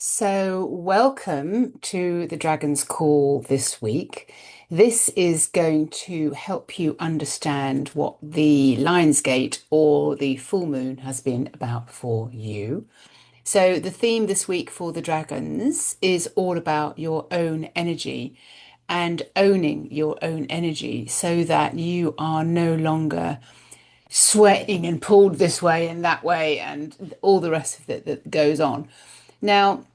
So, welcome to the Dragon's Call this week. This is going to help you understand what the Lion's Gate or the full moon has been about for you. So, the theme this week for the Dragons is all about your own energy and owning your own energy so that you are no longer sweating and pulled this way and that way and all the rest of it that goes on. Now,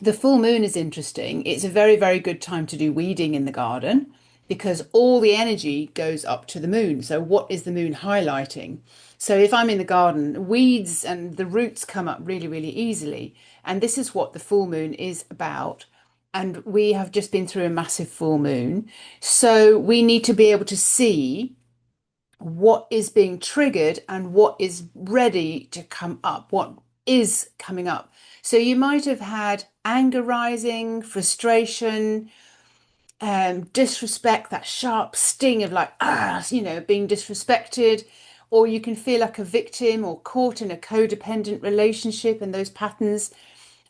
the full moon is interesting. It's a very, very good time to do weeding in the garden because all the energy goes up to the moon. So, what is the moon highlighting? So, if I'm in the garden, weeds and the roots come up really, really easily. And this is what the full moon is about. And we have just been through a massive full moon. So, we need to be able to see what is being triggered and what is ready to come up, what is coming up. So you might have had anger rising, frustration, disrespect, that sharp sting of like, being disrespected, or you can feel like a victim or caught in a codependent relationship and those patterns.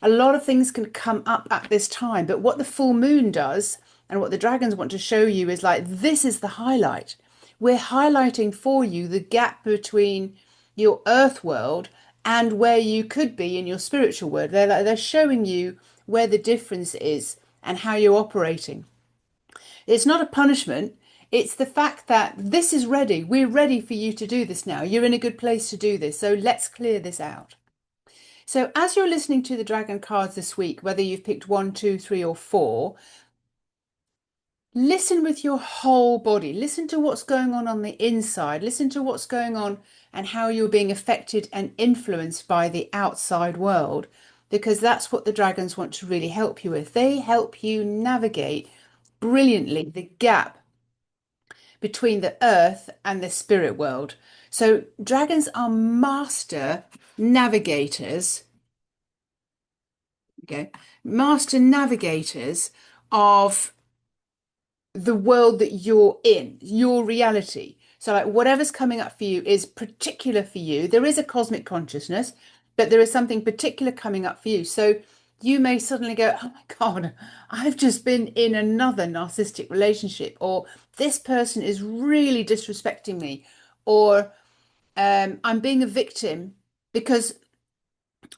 A lot of things can come up at this time, but what the full moon does and what the dragons want to show you is like, this is the highlight. We're highlighting for you the gap between your earth world and where you could be in your spiritual world. They're showing you where the difference is and how you're operating. It's not a punishment. It's the fact that this is ready. We're ready for you to do this now. You're in a good place to do this. So let's clear this out. So, as you're listening to the dragon cards this week, whether you've picked one, two, three, or four, listen with your whole body. Listen to what's going on the inside. Listen to what's going on and how you're being affected and influenced by the outside world, because that's what the dragons want to really help you with. They help you navigate brilliantly the gap between the earth and the spirit world. So, dragons are master navigators. Okay, master navigators of the world that you're in, your reality. So, like, whatever's coming up for you is particular for you. There is a cosmic consciousness, but there is something particular coming up for you. So, you may suddenly go, oh my God, I've just been in another narcissistic relationship, or this person is really disrespecting me, or I'm being a victim because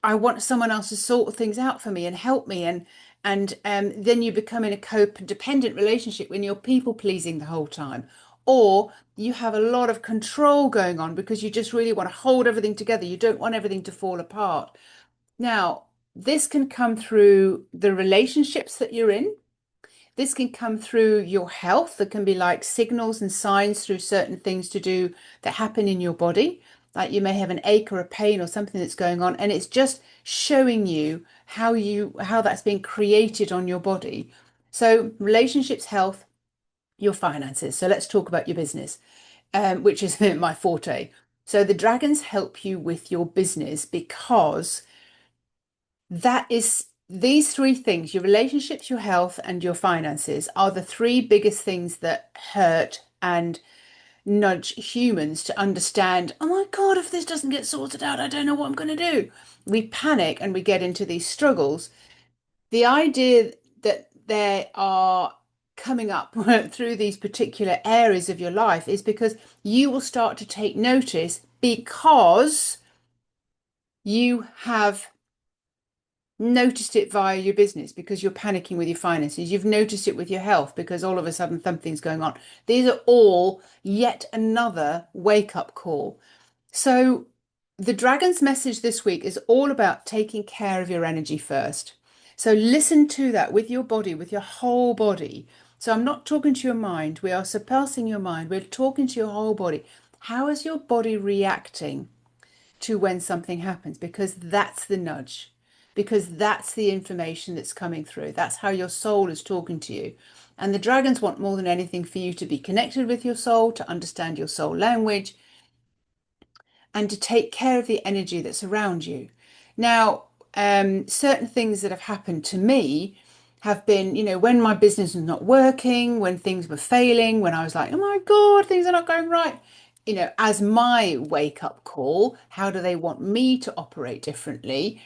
I want someone else to sort things out for me and help me, and then you become in a codependent relationship when you're people pleasing the whole time, or you have a lot of control going on because you just really want to hold everything together. You don't want everything to fall apart. Now, this can come through the relationships that you're in. This can come through your health. There can be like signals and signs through certain things to do that happen in your body. Like you may have an ache or a pain or something that's going on, and it's just showing you how that's being created on your body. So relationships, health, your finances. So let's talk about your business, which is my forte. So the dragons help you with your business because that is these three things, your relationships, your health, and your finances, are the three biggest things that hurt and nudge humans to understand, oh my God, if this doesn't get sorted out, I don't know what I'm going to do. We panic and we get into these struggles. The idea that they are coming up through these particular areas of your life is because you will start to take notice because you have noticed it via your business because you're panicking with your finances. You've noticed it with your health because all of a sudden something's going on. These are all yet another wake up call. So, the dragon's message this week is all about taking care of your energy first. So, listen to that with your body, with your whole body. So, I'm not talking to your mind. We are surpassing your mind. We're talking to your whole body. How is your body reacting to when something happens? Because that's the nudge, because that's the information that's coming through. That's how your soul is talking to you. And the dragons want more than anything for you to be connected with your soul, to understand your soul language, and to take care of the energy that's around you. Now, certain things that have happened to me have been, when my business was not working, when things were failing, when I was like, oh my God, things are not going right. As my wake up call, how do they want me to operate differently?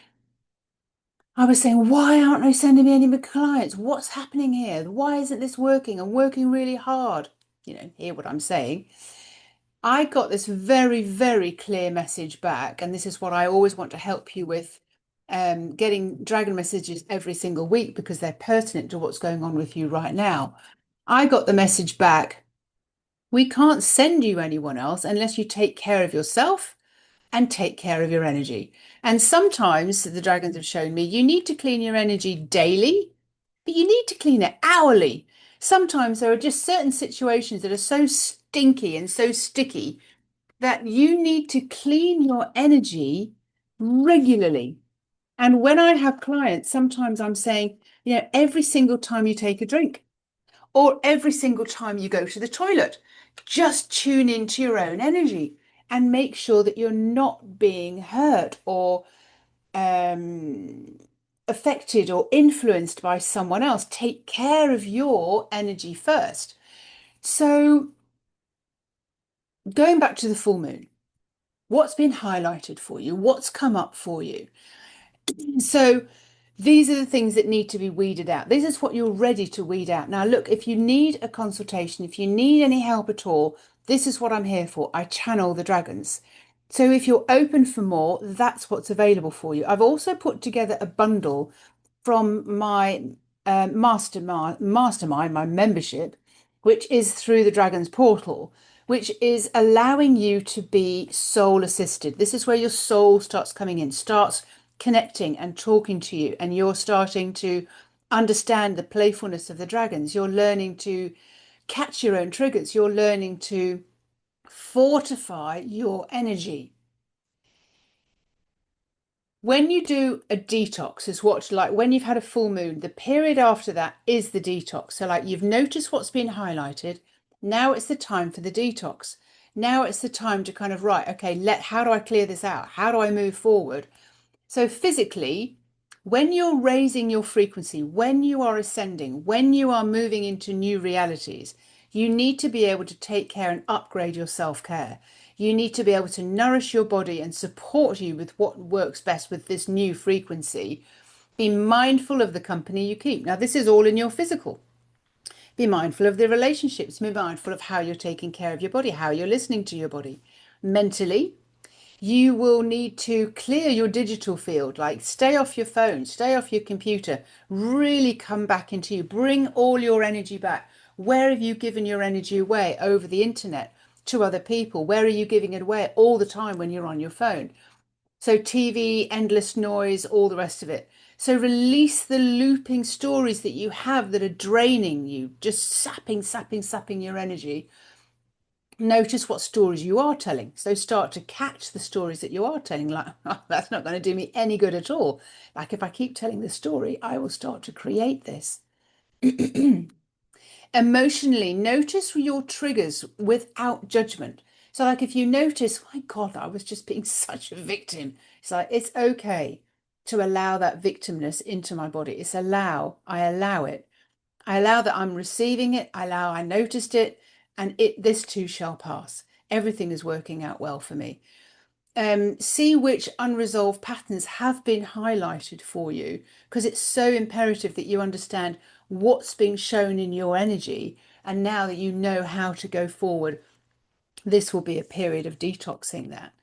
I was saying, why aren't they sending me any more clients? What's happening here? Why isn't this working? I'm working really hard. Hear what I'm saying. I got this very, very clear message back, and this is what I always want to help you with, getting dragon messages every single week because they're pertinent to what's going on with you right now. I got the message back, we can't send you anyone else unless you take care of yourself and take care of your energy. And sometimes the dragons have shown me you need to clean your energy daily, but you need to clean it hourly. Sometimes there are just certain situations that are so stinky and so sticky that you need to clean your energy regularly. And when I have clients, sometimes I'm saying, every single time you take a drink or every single time you go to the toilet, just tune into your own energy and make sure that you're not being hurt or um, affected or influenced by someone else. Take care of your energy first. So, going back to the full moon, what's been highlighted for you? What's come up for you? So these are the things that need to be weeded out. This is what you're ready to weed out. Now, look, if you need a consultation, if you need any help at all, this is what I'm here for. I channel the dragons. So if you're open for more, that's what's available for you. I've also put together a bundle from my mastermind, my membership, which is through the Dragons portal, which is allowing you to be soul assisted. This is where your soul starts coming in, starts connecting and talking to you, and you're starting to understand the playfulness of the dragons. You're learning to catch your own triggers. You're learning to fortify your energy. When you do a detox, is what, like when you've had a full moon, the period after that is the detox. So, like, you've noticed what's been highlighted. Now it's the time for the detox. Now it's the time to kind of, right, okay, how do I clear this out? How do I move forward? So physically, when you're raising your frequency, when you are ascending, when you are moving into new realities, you need to be able to take care and upgrade your self-care. You need to be able to nourish your body and support you with what works best with this new frequency. Be mindful of the company you keep. Now, this is all in your physical. Be mindful of the relationships. Be mindful of how you're taking care of your body, how you're listening to your body. Mentally, you will need to clear your digital field, like stay off your phone, stay off your computer, really come back into you, bring all your energy back. Where have you given your energy away over the internet to other people? Where are you giving it away all the time when you're on your phone? So, TV, endless noise, all the rest of it. So, release the looping stories that you have that are draining you, just sapping your energy. Notice what stories you are telling. So start to catch the stories that you are telling. Like, oh, that's not going to do me any good at all. Like, if I keep telling the story, I will start to create this. Emotionally, notice your triggers without judgment. So, like, if you notice, my God, I was just being such a victim. It's like, it's okay to allow that victimness into my body. I allow it. I allow that I'm receiving it. I noticed it, and this too shall pass. Everything is working out well for me. See which unresolved patterns have been highlighted for you, because it's so imperative that you understand what's being shown in your energy. And now that you know how to go forward, this will be a period of detoxing that.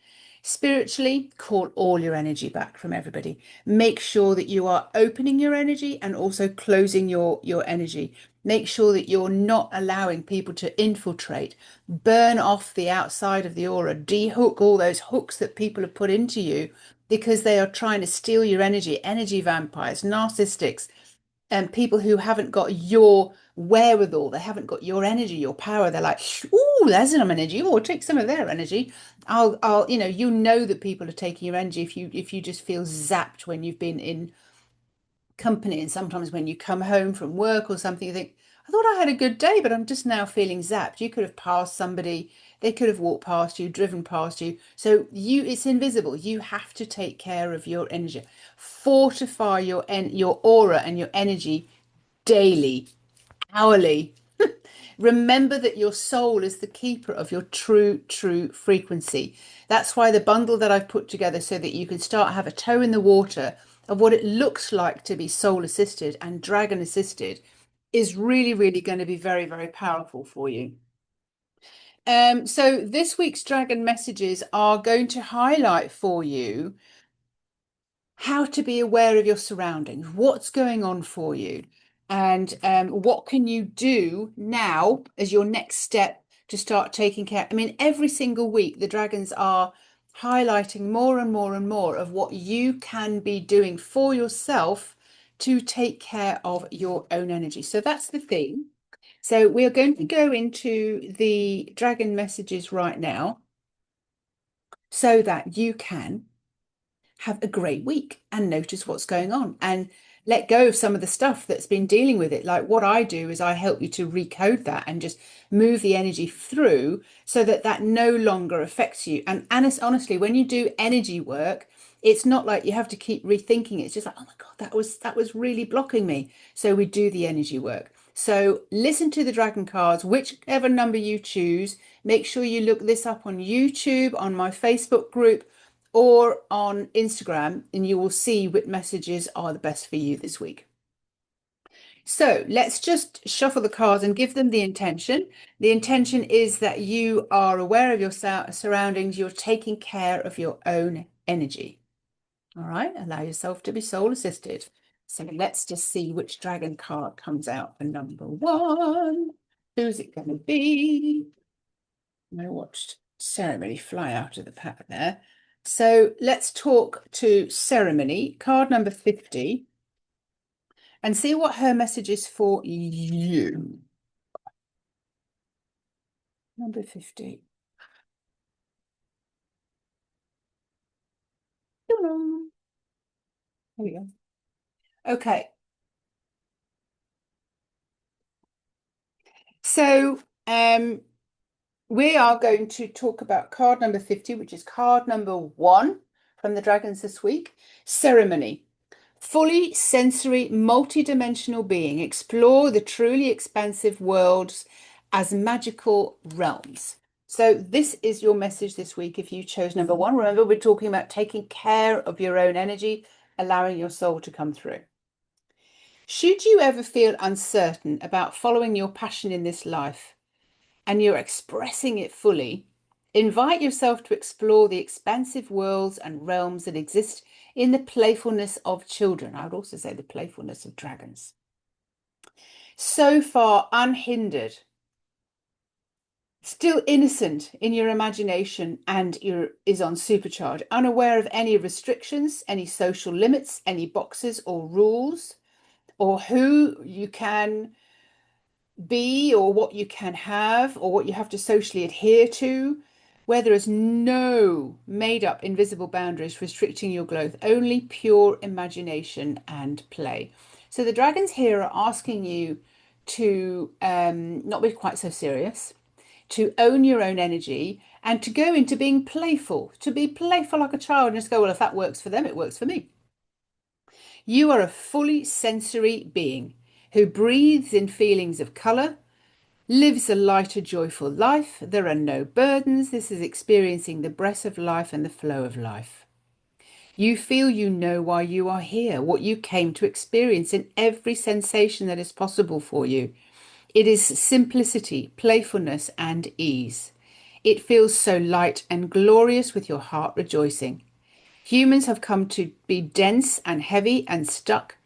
Spiritually, call all your energy back from everybody. Make sure that you are opening your energy and also closing your energy. Make sure that you're not allowing people to infiltrate. Burn off the outside of the aura. De-hook all those hooks that people have put into you because they are trying to steal your energy. Energy vampires, narcissists, and people who haven't got your wherewithal, they haven't got your energy, your power. They're like, "Ooh, there's some energy. Oh, take some of their energy." You know that people are taking your energy if you just feel zapped when you've been in company, and sometimes when you come home from work or something, you think, "I thought I had a good day, but I'm just now feeling zapped." You could have passed somebody, they could have walked past you, driven past you. So it's invisible. You have to take care of your energy, fortify your aura and your energy daily, hourly. Remember that your soul is the keeper of your true frequency. That's why the bundle that I've put together so that you can start have a toe in the water of what it looks like to be soul assisted and dragon assisted is really, really going to be very, very powerful for you. So this week's dragon messages are going to highlight for you how to be aware of your surroundings, what's going on for you, and what can you do now as your next step to start taking care. I mean, every single week, the dragons are highlighting more and more and more of what you can be doing for yourself to take care of your own energy. So that's the theme. So we are going to go into the dragon messages right now so that you can have a great week and notice what's going on and let go of some of the stuff that's been dealing with it. Like what I do is I help you to recode that and just move the energy through so that that no longer affects you. And honestly, when you do energy work, it's not like you have to keep rethinking it. It's just like, oh my God, that was really blocking me. So we do the energy work. So listen to the dragon cards, whichever number you choose. Make sure you look this up on YouTube, on my Facebook group, or on Instagram, and you will see what messages are the best for you this week. So let's just shuffle the cards and give them the intention. The intention is that you are aware of your surroundings, you're taking care of your own energy. All right, allow yourself to be soul assisted. So let's just see which dragon card comes out for number one. Who's it going to be? I watched Ceremony fly out of the pack there. So let's talk to Ceremony, card number 50, and see what her message is for you. Number 50. Here we go. Okay. So we are going to talk about card number 50, which is card number one from the dragons this week. Ceremony. Fully sensory, multi-dimensional being. Explore the truly expansive worlds as magical realms. So this is your message this week if you chose number one. Remember, we're talking about taking care of your own energy, allowing your soul to come through. Should you ever feel uncertain about following your passion in this life and you're expressing it fully, invite yourself to explore the expansive worlds and realms that exist in the playfulness of children. I would also say the playfulness of dragons. So far unhindered, still innocent in your imagination and is on supercharge, unaware of any restrictions, any social limits, any boxes or rules, or who you can be or what you can have or what you have to socially adhere to, where there is no made up invisible boundaries restricting your growth, only pure imagination and play. So the dragons here are asking you to not be quite so serious, to own your own energy and to go into being playful, to be playful like a child and just go, well, if that works for them, it works for me. You are a fully sensory being who breathes in feelings of colour, lives a lighter, joyful life. There are no burdens. This is experiencing the breath of life and the flow of life. You feel you know why you are here, what you came to experience in every sensation that is possible for you. It is simplicity, playfulness, and ease. It feels so light and glorious with your heart rejoicing. Humans have come to be dense and heavy and stuck,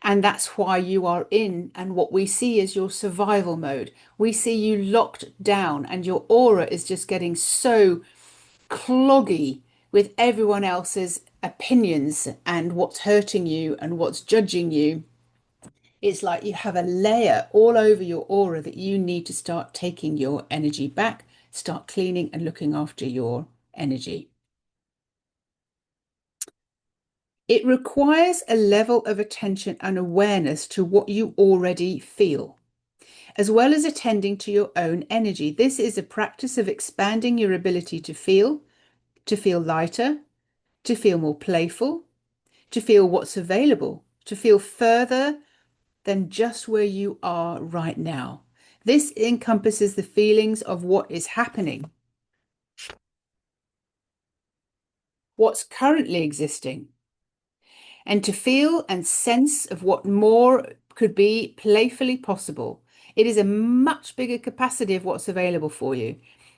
and that's why you are in and what we see is your survival mode. We see you locked down and your aura is just getting so cloggy with everyone else's opinions and what's hurting you and what's judging you. It's like you have a layer all over your aura that you need to start taking your energy back, start cleaning and looking after your energy. It requires a level of attention and awareness to what you already feel, as well as attending to your own energy. This is a practice of expanding your ability to feel lighter, to feel more playful, to feel what's available, to feel further than just where you are right now. This encompasses the feelings of what is happening, what's currently existing, and to feel and sense of what more could be playfully possible. It is a much bigger capacity of what's available for you.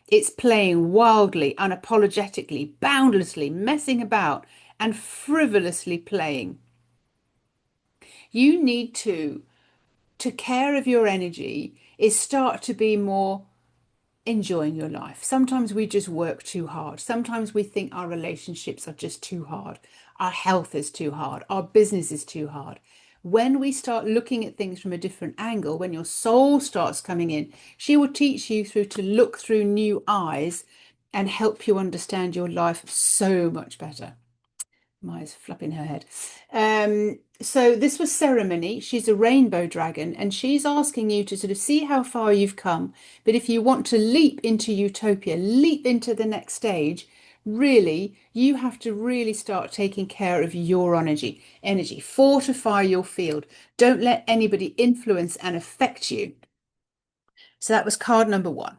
It's playing wildly, unapologetically, boundlessly, messing about, and frivolously playing. You need to care of your energy is start to be more enjoying your life. Sometimes we just work too hard. Sometimes we think our relationships are just too hard. Our health is too hard. Our business is too hard. When we start looking at things from a different angle, when your soul starts coming in, she will teach you through to look through new eyes and help you understand your life so much better. Maya's flapping her head. So this was Ceremony. She's a rainbow dragon, and she's asking you to sort of see how far you've come. But if you want to leap into utopia, leap into the next stage, really, you have to really start taking care of your energy. Fortify your field. Don't let anybody influence and affect you. So that was card number one.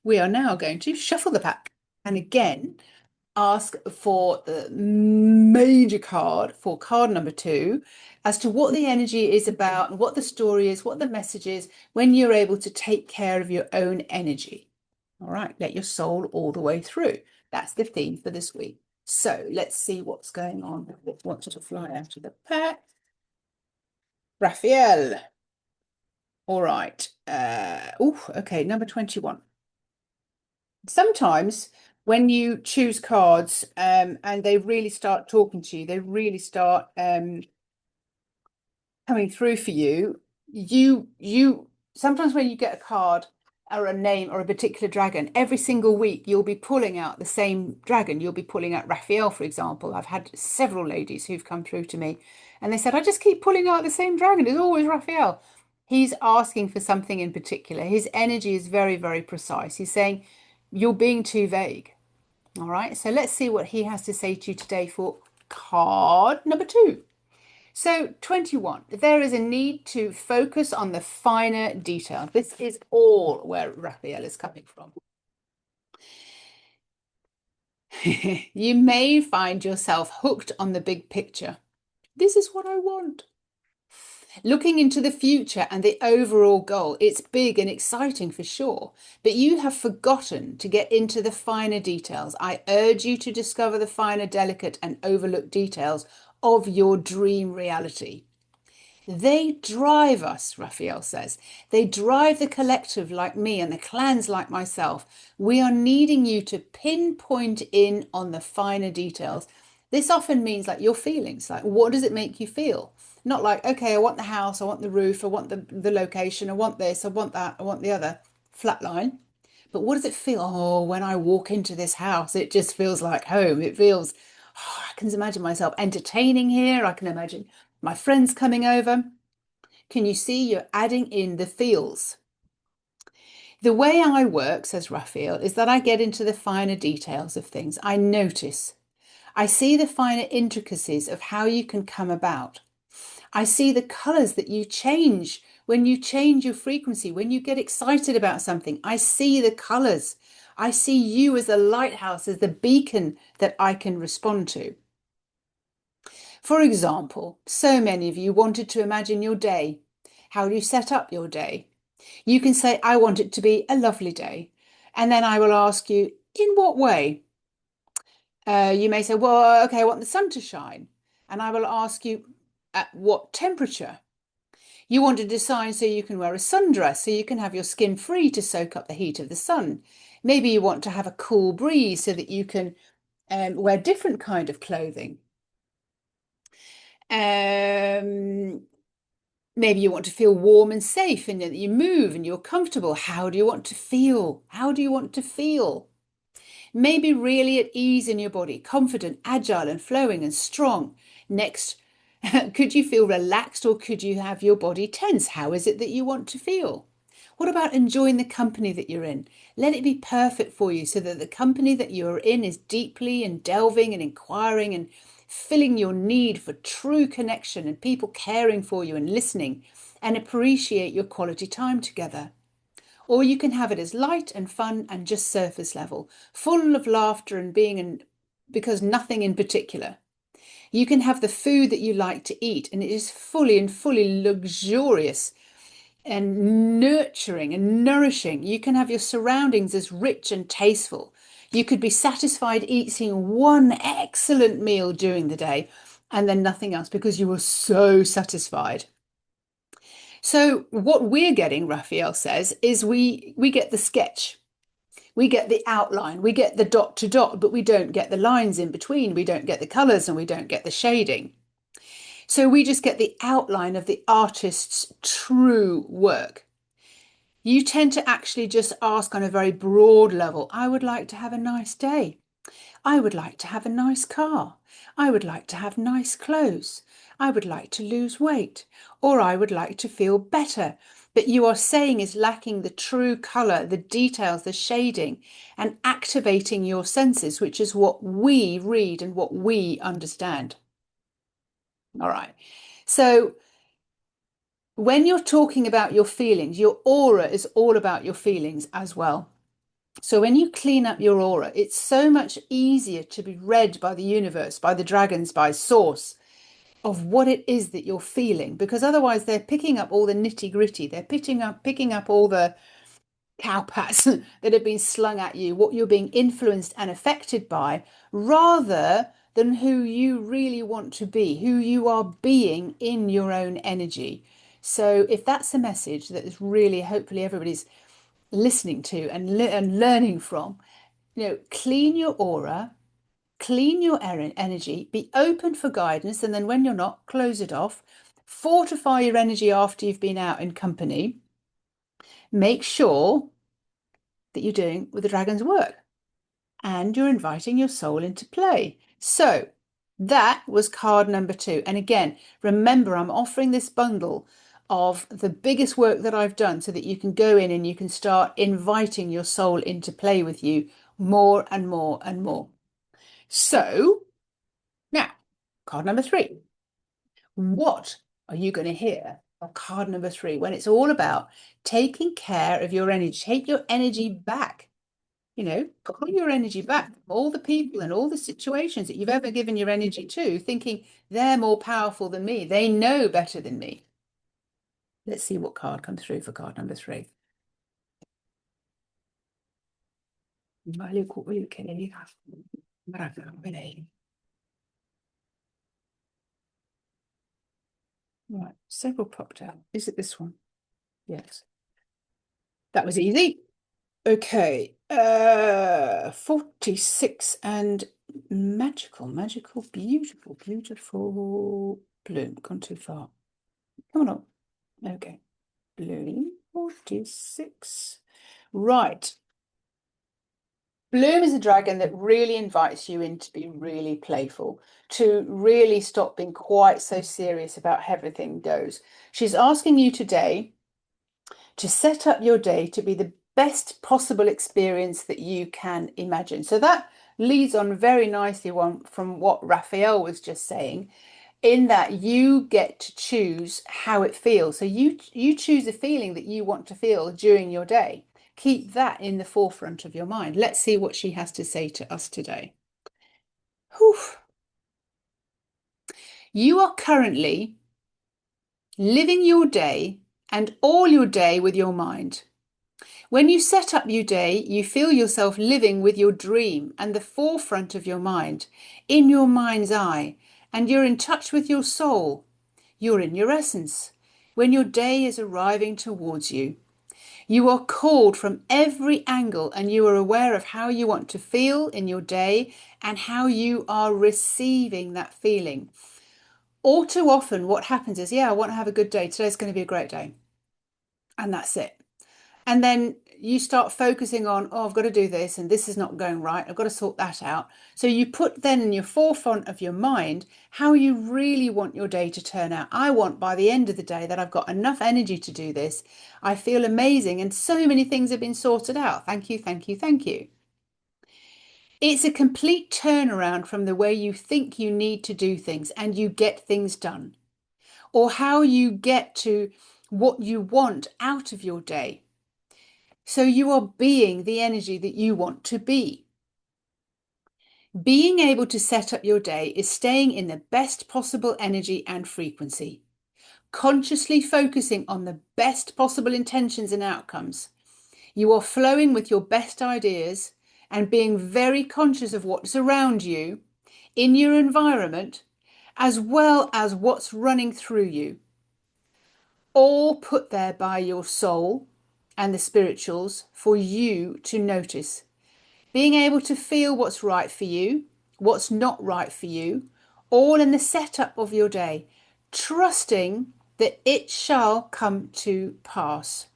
We are now going to shuffle the pack. And again, ask for the major card for card number two as to what the energy is about and what the story is, what the message is when you're able to take care of your own energy. All right, let your soul all the way through. That's the theme for this week. So let's see what's going on. What wants to fly out of the pack? Raphael. All right. Okay, number 21. Sometimes when you choose cards and they really start talking to you, they really start coming through for you, you sometimes when you get a card or a name or a particular dragon, every single week you'll be pulling out the same dragon. You'll be pulling out Raphael, for example. I've had several ladies who've come through to me and they said, I just keep pulling out the same dragon. It's always Raphael. He's asking for something in particular. His energy is very, very precise. He's saying, you're being too vague. All right, so let's see what he has to say to you today for card number two. So 21, there is a need to focus on the finer detail. This is all where Raphael is coming from. You may find yourself hooked on the big picture. This is what I want. Looking into the future and the overall goal, it's big and exciting for sure, but you have forgotten to get into the finer details. I urge you to discover the finer, delicate, and overlooked details of your dream reality. They drive us, Raphael says. They drive the collective like me and the clans like myself. We are needing you to pinpoint in on the finer details. This often means like your feelings, like what does it make you feel? Not like, okay, I want the house, I want the roof, I want the location, I want this, I want that, I want the other. Flatline. But what does it feel? Oh, when I walk into this house, it just feels like home. It feels, oh, I can imagine myself entertaining here. I can imagine my friends coming over. Can you see you're adding in the feels? The way I work, says Raphael, is that I get into the finer details of things. I notice. I see the finer intricacies of how you can come about. I see the colors that you change when you change your frequency, when you get excited about something. I see the colors. I see you as a lighthouse, as the beacon that I can respond to. For example, so many of you wanted to imagine your day. How do you set up your day? You can say, I want it to be a lovely day. And then I will ask you, in what way? You may say, well, okay, I want the sun to shine. And I will ask you, at what temperature? You want to design so you can wear a sundress, so you can have your skin free to soak up the heat of the sun. Maybe you want to have a cool breeze so that you can wear different kind of clothing. Maybe you want to feel warm and safe and that you move and you're comfortable. How do you want to feel? How do you want to feel? Maybe really at ease in your body, confident, agile and flowing and strong. Next, could you feel relaxed or could you have your body tense? How is it that you want to feel? What about enjoying the company that you're in? Let it be perfect for you so that the company that you're in is deeply and delving and inquiring and filling your need for true connection and people caring for you and listening and appreciate your quality time together. Or you can have it as light and fun and just surface level, full of laughter and being because nothing in particular. You can have the food that you like to eat, and it is fully and fully luxurious and nurturing and nourishing. You can have your surroundings as rich and tasteful. You could be satisfied eating one excellent meal during the day and then nothing else because you were so satisfied. So what we're getting, Raphael says, is we get the sketch. We get the outline, we get the dot to dot, but we don't get the lines in between. We don't get the colors and we don't get the shading. So we just get the outline of the artist's true work. You tend to actually just ask on a very broad level, I would like to have a nice day. I would like to have a nice car. I would like to have nice clothes. I would like to lose weight. Or I would like to feel better. But you are saying is lacking the true colour, the details, the shading, and activating your senses, which is what we read and what we understand. All right. So when you're talking about your feelings, your aura is all about your feelings as well. So when you clean up your aura, it's so much easier to be read by the universe, by the dragons, by source of what it is that you're feeling, because otherwise they're picking up all the nitty gritty. They're picking up all the cowpats that have been slung at you, what you're being influenced and affected by, rather than who you really want to be, who you are being in your own energy. So if that's a message that is really, hopefully everybody's listening to and learning from, clean your aura, clean your energy, be open for guidance, and then when you're not, close it off. Fortify your energy after you've been out in company. Make sure that you're doing with the dragon's work and you're inviting your soul into play. So that was card number 2. And again, remember, I'm offering this bundle of the biggest work that I've done so that you can go in and you can start inviting your soul into play with you more and more and more. So now, card number 3. What are you going to hear on card number 3 when it's all about taking care of your energy? Take your energy back. Pull your energy back from all the people and all the situations that you've ever given your energy to, thinking they're more powerful than me. They know better than me. Let's see what card comes through for card number 3. Right, several popped out. Is it this one? Yes. That was easy. Okay. 46 and magical, beautiful bloom. Gone too far. Come on. Okay. Bloom 46. Right. Bloom is a dragon that really invites you in to be really playful, to really stop being quite so serious about how everything goes. She's asking you today to set up your day to be the best possible experience that you can imagine. So that leads on very nicely from what Raphael was just saying, in that you get to choose how it feels. So you choose a feeling that you want to feel during your day. Keep that in the forefront of your mind. Let's see what she has to say to us today. Whew. You are currently living your day and all your day with your mind. When you set up your day, you feel yourself living with your dream and the forefront of your mind, in your mind's eye, and you're in touch with your soul. You're in your essence. When your day is arriving towards you, you are called from every angle and you are aware of how you want to feel in your day and how you are receiving that feeling. All too often, what happens is, I want to have a good day. Today's going to be a great day. And that's it. And then you start focusing on, I've got to do this and this is not going right. I've got to sort that out. So you put then in your forefront of your mind how you really want your day to turn out. I want by the end of the day that I've got enough energy to do this. I feel amazing and so many things have been sorted out. Thank you, thank you, thank you. It's a complete turnaround from the way you think you need to do things and you get things done, or how you get to what you want out of your day. So you are being the energy that you want to be. Being able to set up your day is staying in the best possible energy and frequency, consciously focusing on the best possible intentions and outcomes. You are flowing with your best ideas and being very conscious of what's around you in your environment, as well as what's running through you, all put there by your soul and the spirituals for you to notice. Being able to feel what's right for you, what's not right for you, all in the setup of your day, trusting that it shall come to pass.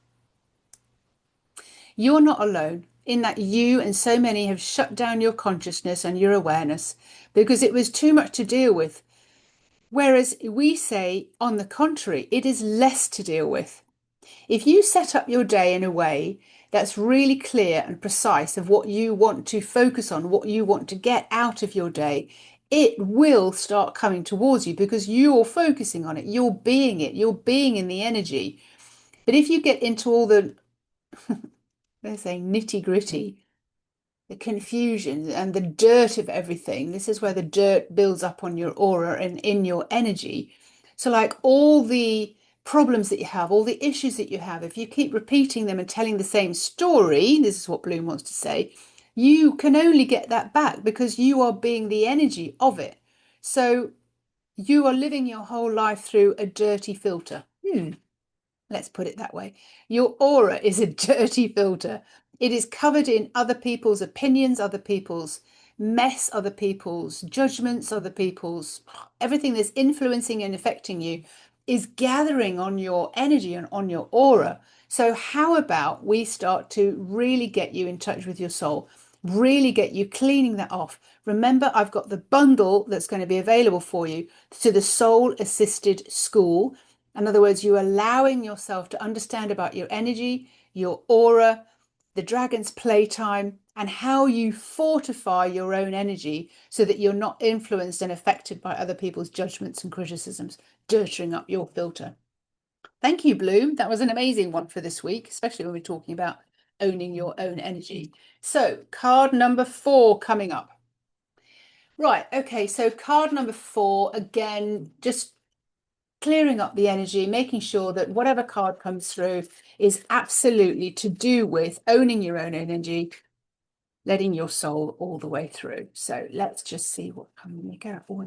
You're not alone in that you and so many have shut down your consciousness and your awareness because it was too much to deal with. Whereas we say, on the contrary, it is less to deal with. If you set up your day in a way that's really clear and precise of what you want to focus on, what you want to get out of your day, it will start coming towards you because you're focusing on it, you're being it, you're being in the energy. But if you get into all the, let's say, nitty gritty, the confusion and the dirt of everything, this is where the dirt builds up on your aura and in your energy. So, like all the problems that you have, all the issues that you have, if you keep repeating them and telling the same story, this is what Bloom wants to say, you can only get that back because you are being the energy of it. So, you are living your whole life through a dirty filter. Let's put it that way. Your aura is a dirty filter. It is covered in other people's opinions, other people's mess, other people's judgments, other people's everything that's influencing and affecting you is gathering on your energy and on your aura. So, how about we start to really get you in touch with your soul, really get you cleaning that off? Remember, I've got the bundle that's going to be available for you to the Soul Assisted School. In other words, you're allowing yourself to understand about your energy, your aura, the dragon's playtime, and how you fortify your own energy so that you're not influenced and affected by other people's judgments and criticisms, dirtying up your filter. Thank you, Bloom. That was an amazing one for this week, especially when we're talking about owning your own energy. So, card number 4 coming up. Right, okay, so card number 4, again, just clearing up the energy, making sure that whatever card comes through is absolutely to do with owning your own energy, letting your soul all the way through. So let's just see what can we get. Oh,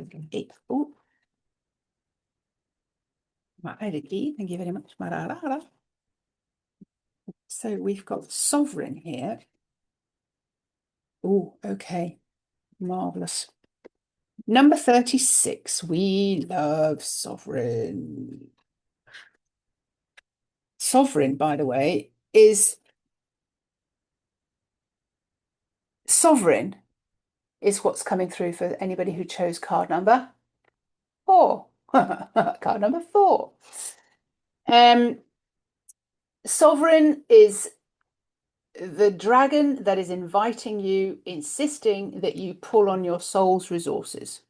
thank you very much. So we've got sovereign here. Oh, okay. Marvelous. Number 36. We love sovereign. Sovereign, by the way, is sovereign is what's coming through for anybody who chose card number 4. Card number 4. Sovereign is the dragon that is inviting you, insisting that you pull on your soul's resources,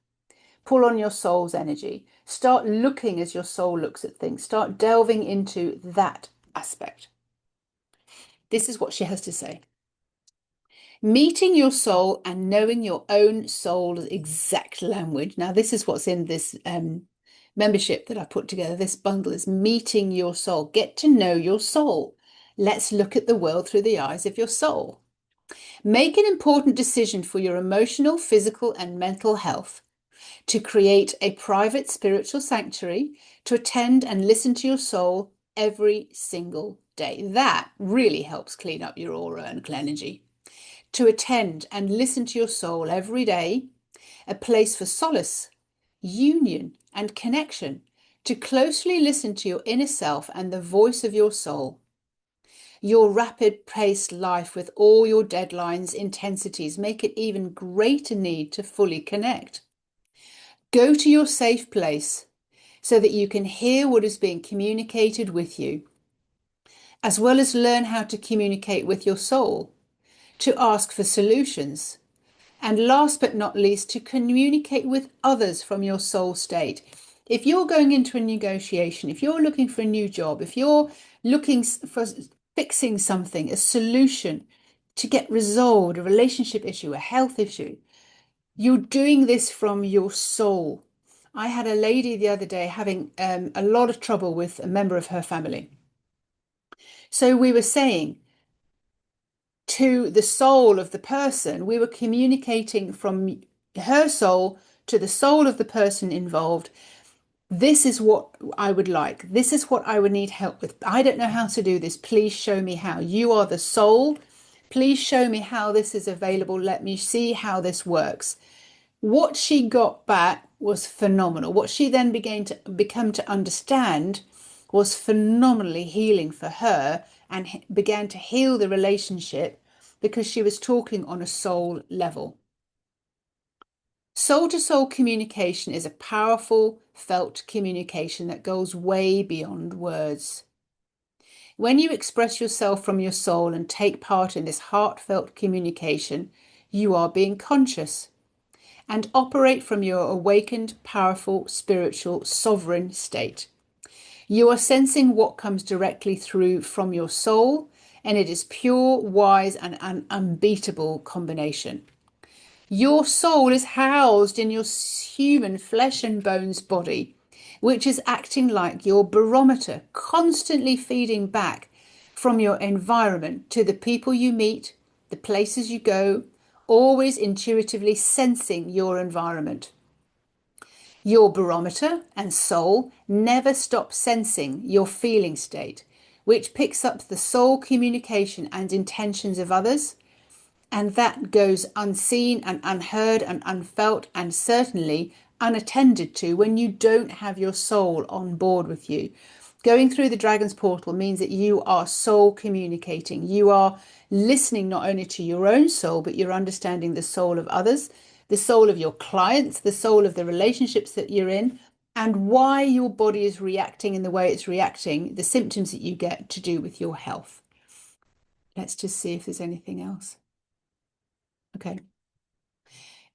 pull on your soul's energy. Start looking as your soul looks at things. Start delving into that aspect. This is what she has to say. Meeting your soul and knowing your own soul's exact language. Now, this is what's in this membership that I put together. This bundle is meeting your soul. Get to know your soul. Let's look at the world through the eyes of your soul. Make an important decision for your emotional, physical, and mental health. To create a private spiritual sanctuary, to attend and listen to your soul every single day. That really helps clean up your aura and energy. To attend and listen to your soul every day, a place for solace, union, and connection, to closely listen to your inner self and the voice of your soul. Your rapid-paced life with all your deadlines, intensities, make it even greater need to fully connect. Go to your safe place so that you can hear what is being communicated with you, as well as learn how to communicate with your soul, to ask for solutions, and last but not least, to communicate with others from your soul state. If you're going into a negotiation, if you're looking for a new job, if you're looking for fixing something, a solution to get resolved, a relationship issue, a health issue, You're doing this from your soul. I had a lady the other day having a lot of trouble with a member of her family. So we were saying to the soul of the person, we were communicating from her soul to the soul of the person involved. This is what I would like. This is what I would need help with. I don't know how to do this. Please show me how. You are the soul. Please show me how this is available. Let me see how this works. What she got back was phenomenal. What she then began to become to understand was phenomenally healing for her and began to heal the relationship because she was talking on a soul level. Soul to soul communication is a powerful, felt communication that goes way beyond words. When you express yourself from your soul and take part in this heartfelt communication, you are being conscious and operate from your awakened, powerful, spiritual, sovereign state. You are sensing what comes directly through from your soul, and it is pure, wise, and an unbeatable combination. Your soul is housed in your human flesh and bones body, which is acting like your barometer, constantly feeding back from your environment to the people you meet, the places you go, always intuitively sensing your environment. Your barometer and soul never stop sensing your feeling state, which picks up the soul communication and intentions of others, and that goes unseen and unheard and unfelt and certainly unattended to when you don't have your soul on board with you. Going through the Dragon's Portal means that you are soul communicating. You are listening not only to your own soul, but you're understanding the soul of others, the soul of your clients, the soul of the relationships that you're in, and why your body is reacting in the way it's reacting, the symptoms that you get to do with your health. Let's just see if there's anything else. Okay.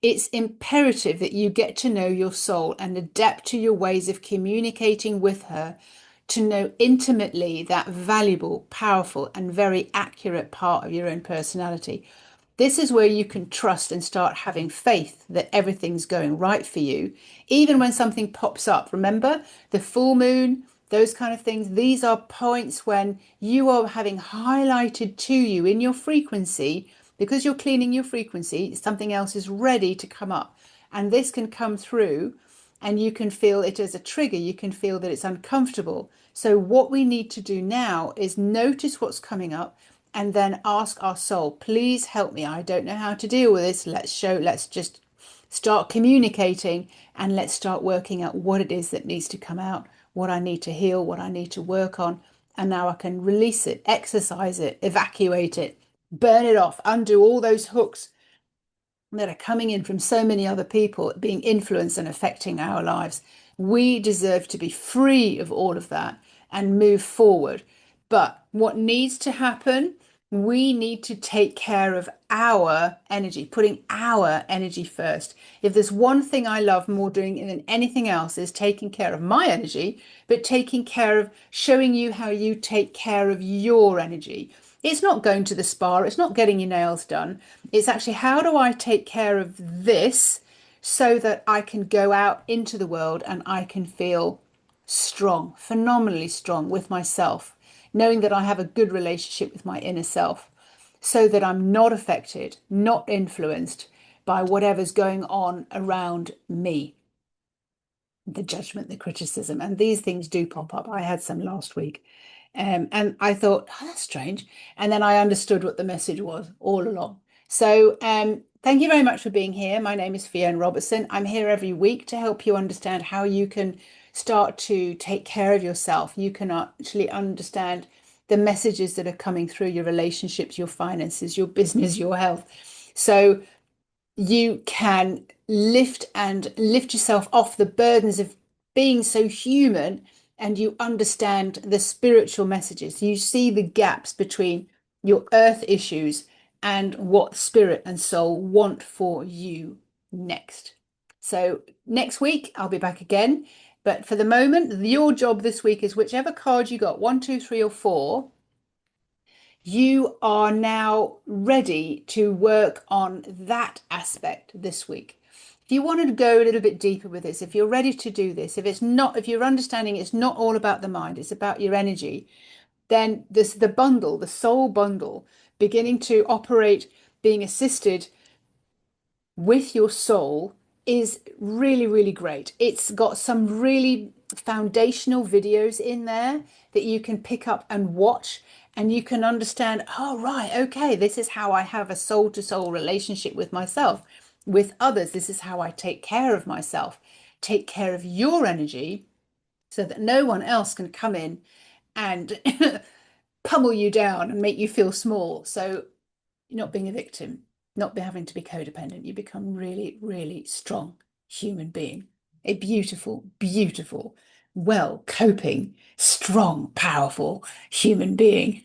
It's imperative that you get to know your soul and adapt to your ways of communicating with her to know intimately that valuable, powerful, and very accurate part of your own personality. This is where you can trust and start having faith that everything's going right for you, even when something pops up. Remember the full moon, those kind of things. These are points when you are having highlighted to you in your frequency, because you're cleaning your frequency, something else is ready to come up. And this can come through and you can feel it as a trigger. You can feel that it's uncomfortable. So what we need to do now is notice what's coming up and then ask our soul, please help me. I don't know how to deal with this. Let's just start communicating and let's start working out what it is that needs to come out, what I need to heal, what I need to work on. And now I can release it, exercise it, evacuate it, burn it off, undo all those hooks that are coming in from so many other people being influenced and affecting our lives. We deserve to be free of all of that and move forward. But what needs to happen? We need to take care of our energy, putting our energy first. If there's one thing I love more doing than anything else is taking care of my energy, but taking care of showing you how you take care of your energy. It's not going to the spa, it's not getting your nails done. It's actually how do I take care of this so that I can go out into the world and I can feel strong, phenomenally strong with myself, knowing that I have a good relationship with my inner self so that I'm not affected, not influenced by whatever's going on around me. The judgment, the criticism, and these things do pop up. I had some last week. And I thought, oh, that's strange. And then I understood what the message was all along. So thank you very much for being here. My name is Fiona Robertson. I'm here every week to help you understand how you can start to take care of yourself. You can actually understand the messages that are coming through your relationships, your finances, your business, your health. So you can lift yourself off the burdens of being so human, and you understand the spiritual messages. You see the gaps between your earth issues and what spirit and soul want for you next. So next week I'll be back again, but for the moment your job this week is whichever card you got, 1, 2, 3 or 4, you are now ready to work on that aspect this week. if you want to go a little bit deeper with this, if you're ready to do this, if you're understanding it's not all about the mind, it's about your energy, then this the bundle, the soul bundle, beginning to operate, being assisted with your soul is really, really great. It's got some really foundational videos in there that you can pick up and watch, and you can understand, oh, right, okay, this is how I have a soul to soul relationship with myself, with others. This is how I take care of myself, take care of your energy so that no one else can come in and pummel you down and make you feel small. So you're not being a victim, not be having to be codependent. You become really, really strong human being, a beautiful, beautiful, well coping, strong, powerful human being.